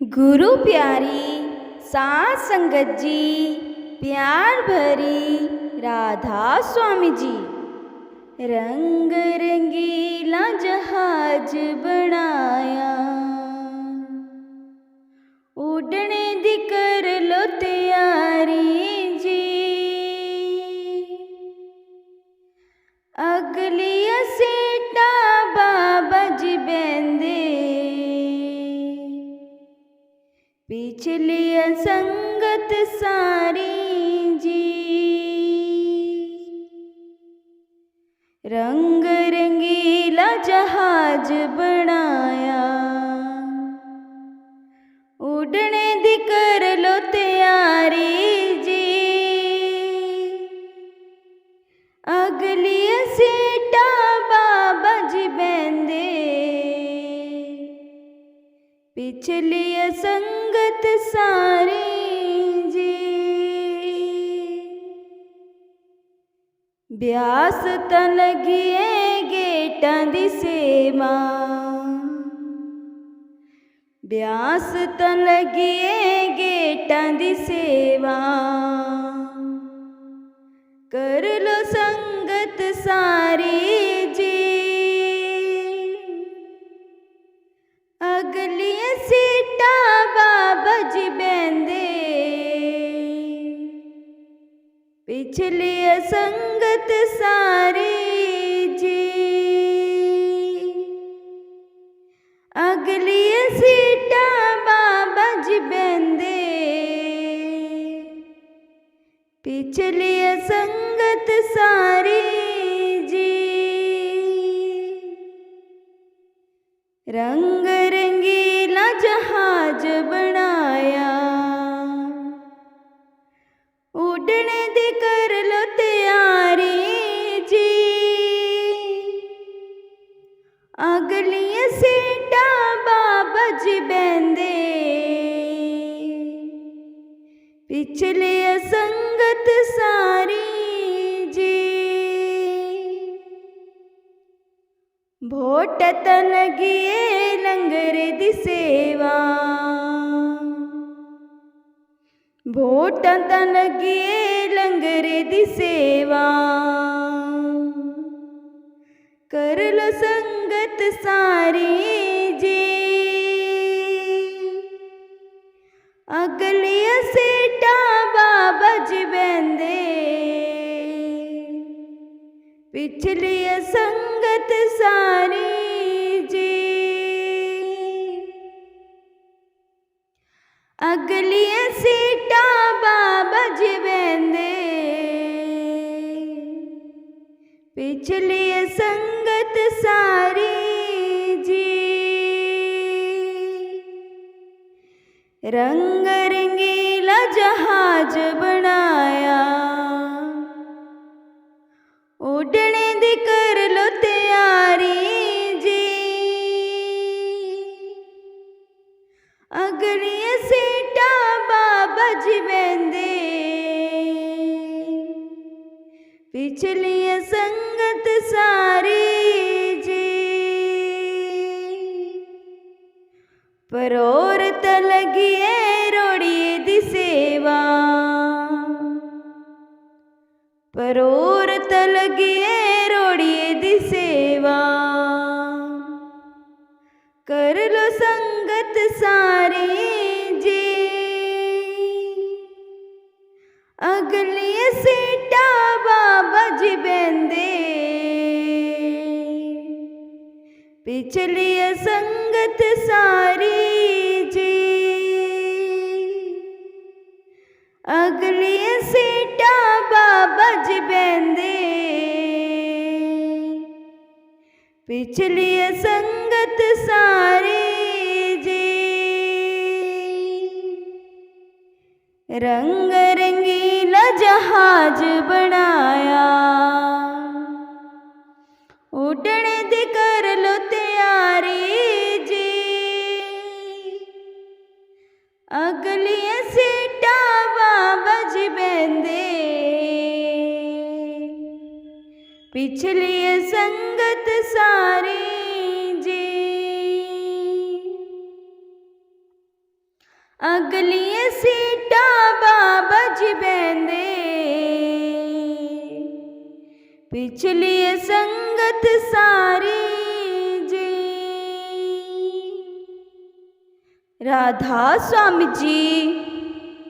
गुरु प्यारी सात संगत जी, प्यार भरी राधा स्वामी जी। रंग रंगीला जहाज बनाया, उड़ने दी कर लो तैयारी जी। अगली सीटा बाबा जी बेंदे, पिछली संगत सारी जी। रंग रंगीला जहाज बनाया, उड़ने दी कर लो तैयारी जी। अगली सीटा बाबा जी बेंदे, पिछली संगत सारी जी। ब्यास तां लगिए गेटां दी सेवा, ब्यास तां लगिए गेटां दी सेवा। कर लो संगत सारी जी। अगली सीटा बाबा जी बेंदे, पिछली संगत सारी जी। अगली सीटा बाबा जी बेंदे, पिछली संगत सारी जी। रंग रंगीला जहाज बनाया, उड़ने दी कर लो तैयारी जी। अगली सीटा बाबा जी बेंदे, पिछली संगत सारी जी। भोट तन लगिए लंगर दी सेवा, भोट तन लगिए लंगर दी सेवा। कर लो संगत सारी जी। अगली सीटा बाबा जी बेंदे, पिछली संगत सारी जी। अगली सीटा बाबा जी बेंदे, पिछली संगत सारी जी। रंग रंगीला जहाज बनाया, उड़ने दी कर लो तैयारी जी। अगली सीटा बाबा जी बेंदे, पिछली संगत सारी जी। परोर लगिए रोड़िए दी सेवा, परोर लगिए रोड़िए दी सेवा। कर लो संगत सारी जी। अगली सीटा बाबा जी बेंदे, पिछली संगत सारी जी। अगली सीटा बाबा जी बेंदे, पिछली संगत सारी जी। रंग रंगीला जहाज बनाया, उड़ने दी कर लो तैयारी जी। अगली सीटा बाबा जी बेंदे, पिछली संगत सारी जी। अगलियां सीटां बाबा जी बैंदे, पिछली संगत सारी जी। राधा स्वामी जी।